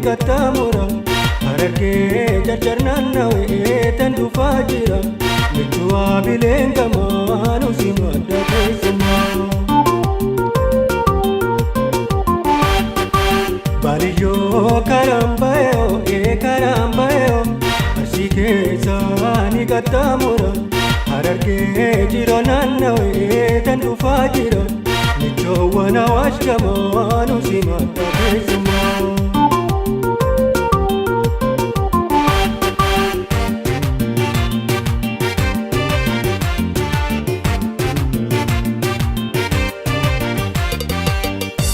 katamura hararge jarjarnanna weetan dufajira mitua bilenga manu simadda kesuma bariyo karambayo karambayo asike sani katamura hararge jironanna weetan dufajira mitua wana washka manu simadda kesuma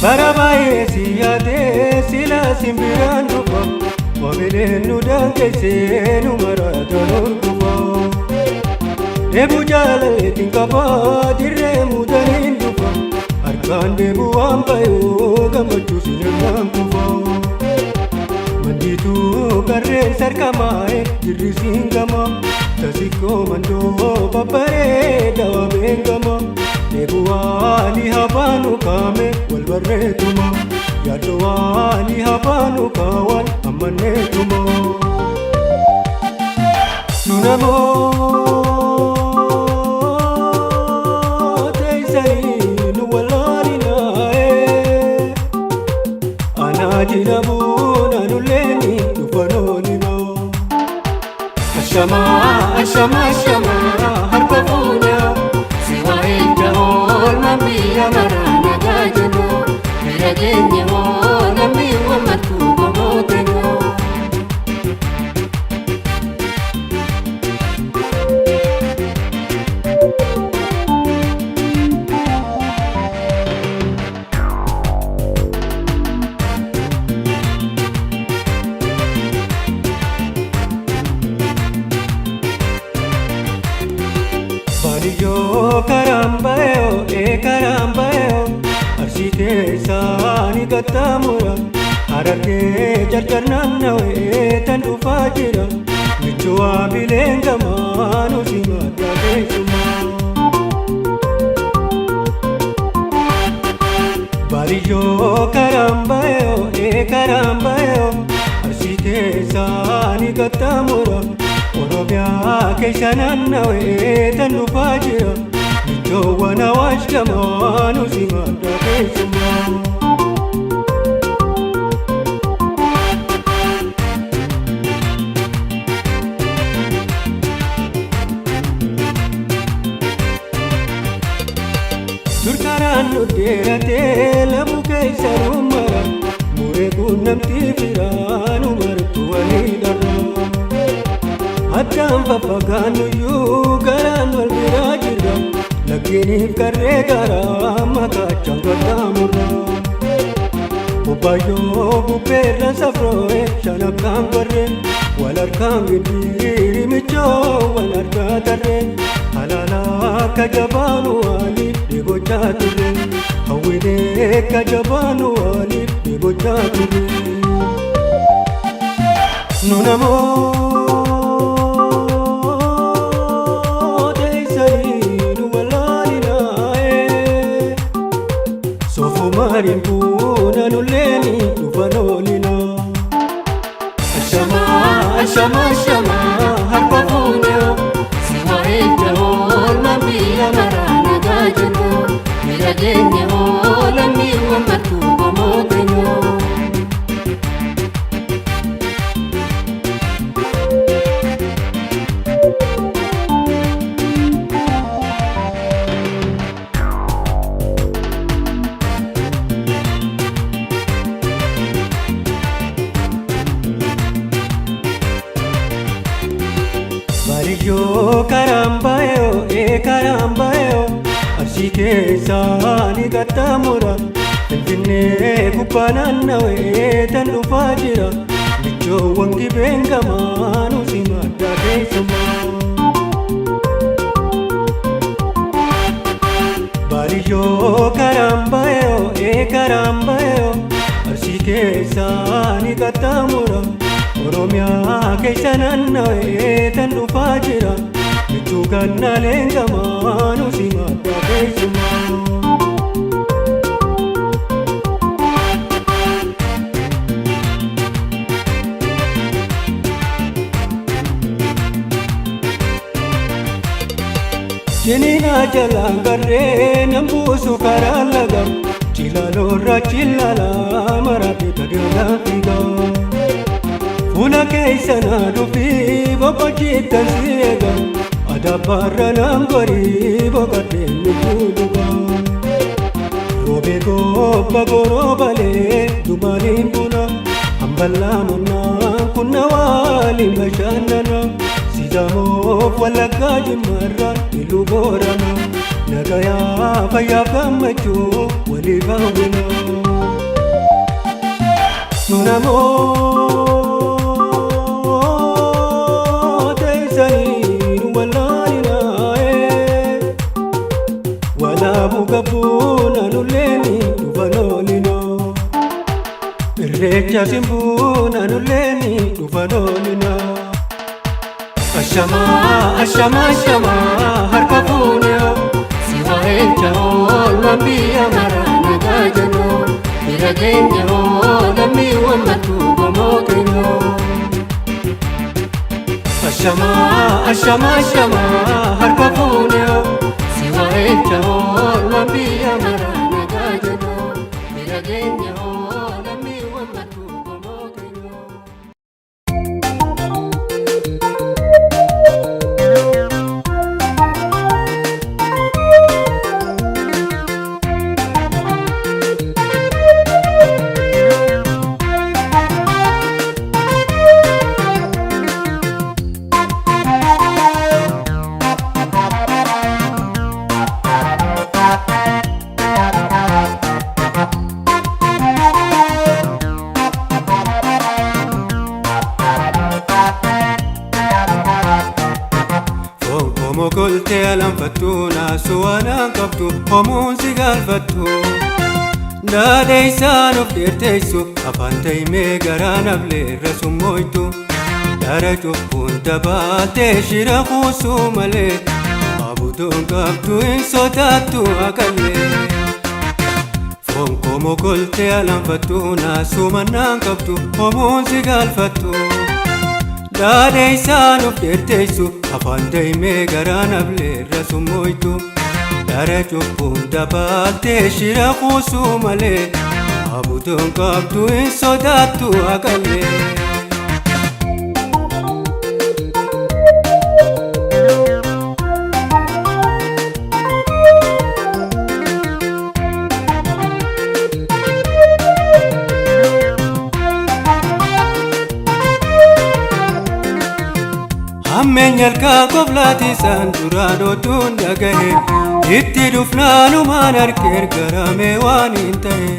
Barabaye siyade sila simbiran dupa Wamilenu dankese numaradolor dupa Debu jale tinkapa dirre mudanin dupa Arkan debu ambayo gambachu sinirang dupa Manditu karren sarkamae dirri singama Tasiko mando babare dawa bengama Nebuani habanu kame walbarretuma Yadoani habanu kawan amanetuma Nunamo teisai nuwalani nae Anajinabu nanuleni nufanoni ma Ashama, ashama, ashama harpafunya Mamiya marana gajano Miragenya mo Namiwa matuba modeno Bariyo karambayo karambayo arsite sani katamura hararge jarjarnanna weetan dufajira michua bilenga manu simadda kesuma Bariyo karambayo arsite sani katamura Oromia keishananna weetan dufajira Wana washka manu simadda kesuma Durkaran nuderate labu keisarumara Mure kunnamti firanu martuwani darra Addam fafaganu yu garan walbirajirra Lakinif karre gara maka changata murra Ubayo buperra safroe shanakam karre Walarkam gindiri micho walarka tarre Halala kajabanu ali dego chaturre Hawine kajabanu ali dego chaturre Nunamo Marin puna nuleni ufanolina Ashama, ashama, ashama harpafunya Siwa enda olma miya marana gajano Miragenya ola miwa matuba modeno Bariyo karambayo arsite sani katamura Finfinne kuppananna weetan dufajira Micho wangi benga manu simadda kesuma Bariyo karambayo arsite sani katamura Oromia keishananna weetan dufajira Michu ganna lenga manu simadda kesuma Jinina jalan garre nambusu karalaga Chilalo ra chilala marati kadiola figa Funa keisana dufi baba chitan siega Ada barra nambari boga tenu kuduga Robe go bagoro bale dumalim puna Ambala muna kunna wali mashanana Sidamo walaga jimarra ilu borana Nagaya faya kamachu wali bawina Nunamo teisani walalina Wala bugabuna nuleni uvalolina Recha simbuna nuleni uvalolina Ashama, ashama, ashama, harkafunya Siwa encha ho, lambiya marana gajano Biragenya ho, lambi wamatu gomokeno Ashama, ashama, ashama, harkafunya Siwa encha ho, lambiya marana gajano Biragenya ho, lambi wamatu gomokeno Homo kolte alam fatuna suana kaptu homo sigal fatu Nade isan of dirteisu apante me garana ble rasumoitu Dara punta bate shira khusu male Abudun kaptu insotatu akalle Homo kolte alam fatuna sumana kaptu homo sigal fatu Nade isan of dirteisu apante me garana ble rasumoitu Dara punta bate shira khusu male Abudun kaptu insotatu akalle Ammenyal ka qoblati san durado tunda gahe itti dufnanu manar garame wanin tahe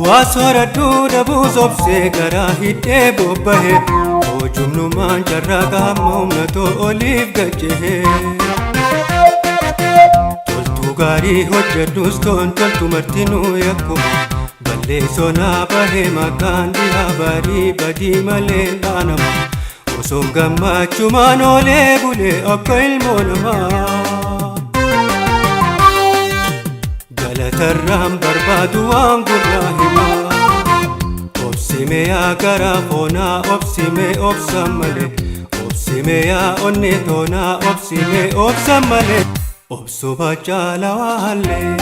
Wasora duda buzobse gara hitte bobbahe Ojumnu man jarra kamumna to oliv gachehe Toltu gari hojjedus ton toltu martinu yakko Balle sona bahe makan diha bari badi male danama Osoo gammachumaan oolee bulee akka ilmoo namaa Galatarraan barbaadu waan gurraa himaa Obsime yaa garaa foonaa obsime obsan malee Obsime yaa onnee toonaa obsime obsan malee Obsuba caala waalee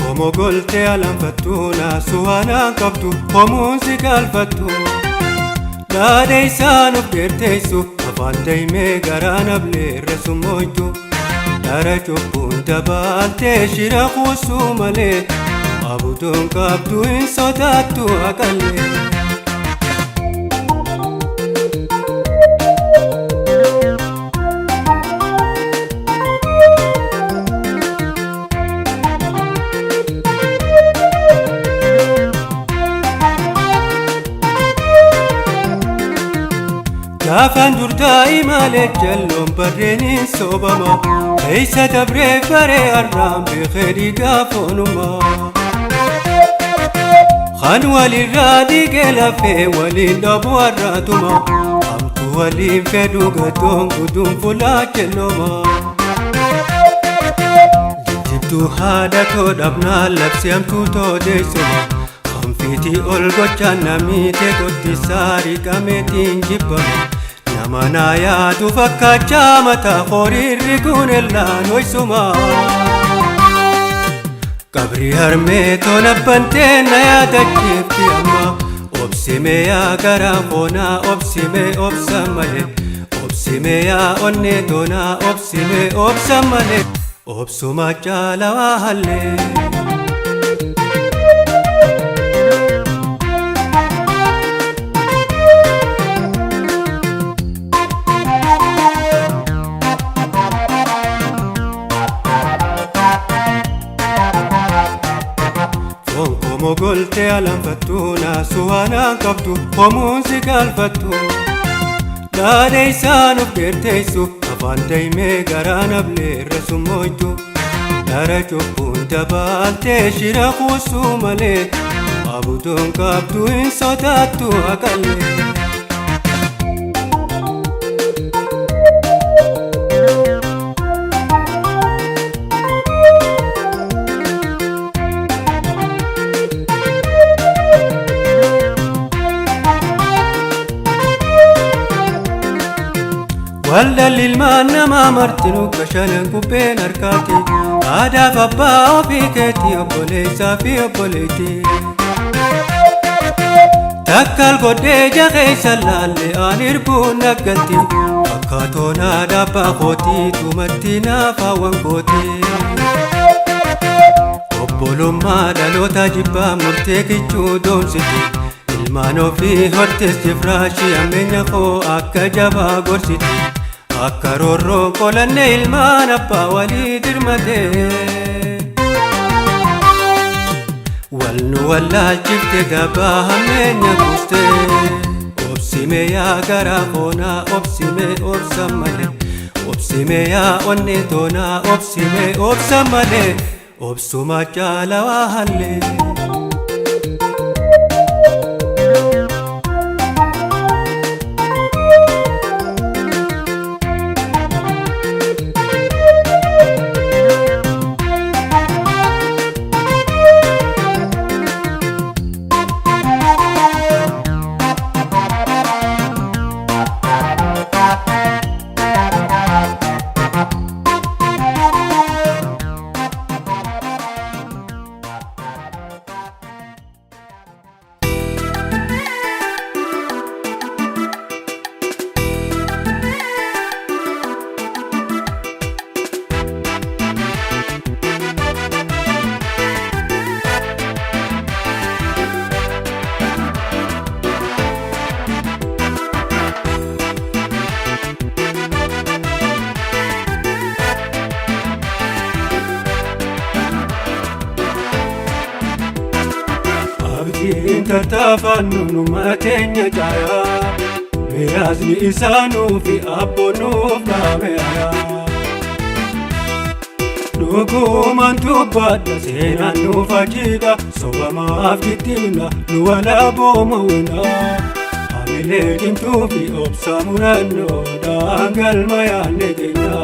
Homo golte alam fatuna suana kaptu homo sigal fatu Nade isan of dirteisu afante me garana ble rasumoitu Dara punta bate shira khusu male Abudun kaptu insotatu akalle Gafan durdai male jallon barrenin sobama Eisa dabre bare arram bi kheri gafonuma Khan wali radi gelafe wali dabu arratuma waliin fedhu gatoon guduun fulaa kennooma. Jijjibtuu haadha too dhabnaa labsi hamtuu too deessuma. Hanfiitii ol gochaan namiite gottisaa riqameetiin jibbama. Nama naa yaadu fakkaachaa mataa horiirri kun ellaan hoysuma. Qabrii harmee toona bantee na yaadachiifti amma. Obsime yaa garaa foonaa obsime obsa malee. Obsime yaa onnee toonaa obsime obsa malee. Obsuma caalawaa hallee. Mogolte alanfattu naasuwaanaan qabdu homuun si galfattu. Daadhee isaan of geerteessu afaan daa'imee garaa nableerra summoytu. Dara cubbuun dabaaltee shira kuusuu malee abudoon qabdu hin sodaattu haqallee. Waldalli ilmaan namaa martinu kashanan kubbeen harkaati. Aadaaf abbaa ofii keetii obboleessaa fi obboleettii. Takkal godhee jakeessa laalle aan hirbuun naggalti. Fakkaatoon aadaa abbaa kootii tumatti naafaawwan kootii. Obbolummaa dhaloota jibbaa murtee kichuu doomsiti. Ilmaan ofii hortes jifraashii ammeenya koo akka jabaa gorsiti. Akka roorroon qolanne ilmaan abbaa walii dirmatee. Wal nu wallaalchifte gabaa hammeenya buustee. Obsime yaa garaa foonaa obsime obsa malee. Obsime yaa onnee toonaa obsime obsa malee. Obsuma caalawaa hallee. Tattaaffannu mateenya caayaa. Miraasni isaanuu fi abboonuuf dhaameera. Dhugumaan dubbadha seenaan nuuf ajiidha. Sobamaaf jittiina nu walaaboo mawwina. Hamilee cimtuu fi obsa murannoodha galma yaadne keenya.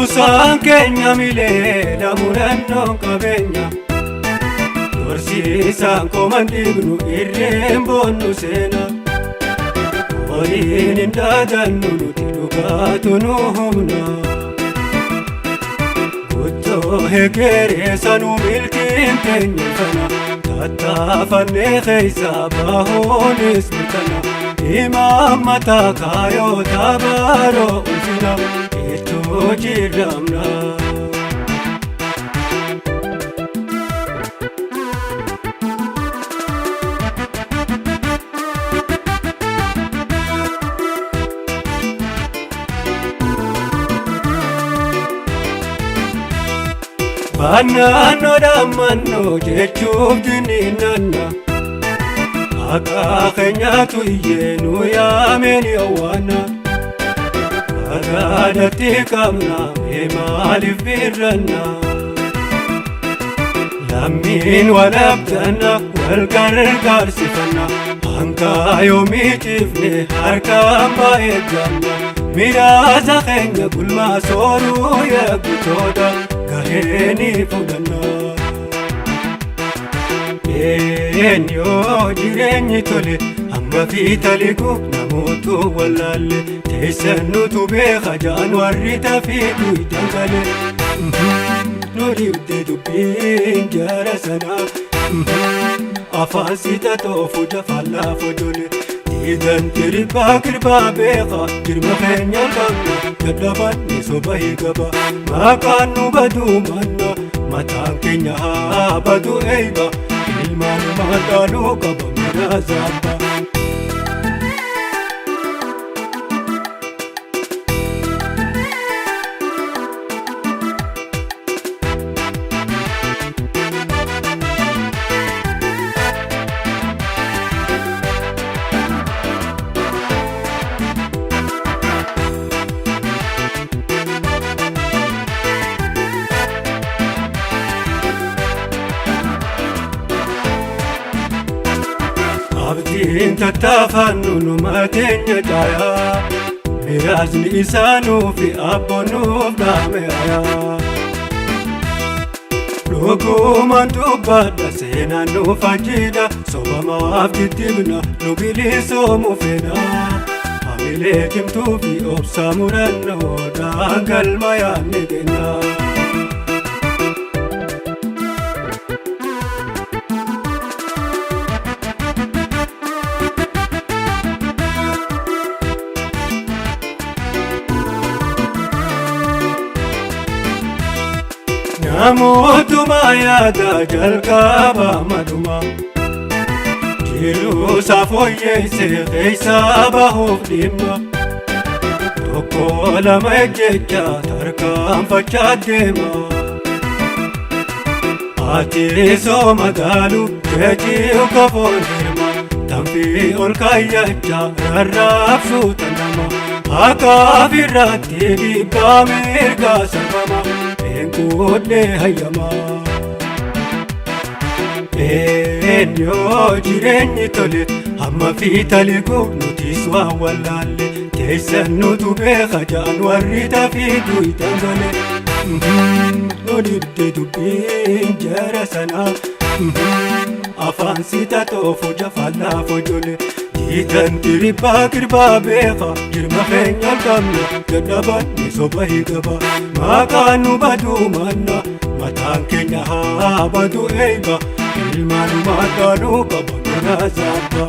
Usaan keenya mileedha murannoon qabeenya. Dorsiisaan komandiignu irreen boonnu seena. Waliin hin dhaadannu nuti dhugaatu nu humna. Guttoo hegereessa nu milkiin keenya kana. Tattaafannee keessaa bahuunis mirkana. Imaammataa kaayoota baaroo ulfina. Jiramna. Bannaanoo dhammaannoo jechuuf diniinanna. Maqaa keenyatu iyyeenuu yaameen yawwaana Agaadatti qabna maaliif birranna Lammiin walabdanna wal gargaarsifanna Hanga yoomii cifne harkaan baay'eegganna Miraasa keenya gulmaa sooruu yaabitoota gaheenii fudhanna Yoo jireenyi tole amma fiitaliku namootu wallaalle teessannutu beeka jaan warri tafiidhu jangale nu dhibde dubbiin jaara sana afaan sita toofu jafallaa fojole diidan tiribaa kirbaa beeka jirma keenya qabna dadhabanne soba hiigaba maqaan nu baduu manna mataan keenya haa badu eeyba ilmaan maqaaluu qaba mina zaaba Abdiin tattaafannu numa teenya caayaa Miraasni isaanuu fi abboonnuuf dhaameeyaa Dhugumaan dubbadha seenaan nuuf ajjiidha Sobamaaf diddibna nu bilisoomuu feena Hamilee cimtuu fi obsa murannoodhaan galma yaadne keenya Namootuma yaada jalqaba maduma Jiruu safooyyeesse keessa bahuuf dhimma Tokko lama ejjecha tarkaanfachaa deema Ati sooma gaalu jechiu kafoon hirma Tanfii ol kaayyacha rarraabsuu tanama Akka firraatti dhiibbaa mirgaa sarbama Enkuudne hayyama Yoo jireenyi tole hamma fiitaliku nutis waan wallaalle teessannutu beeka jaan warri tafiidhu itangale Nu dhibde dubbiin jaara sana afaan sita toofu jafallaa fojole Diidan tiribaa kirbaa beeka jirma keenya qabna dadhabanne soba hiigaba Maqaan nu baduu manna mataan keenya haa badu eeyba ilmaan maqaaluu qaba mina zaaba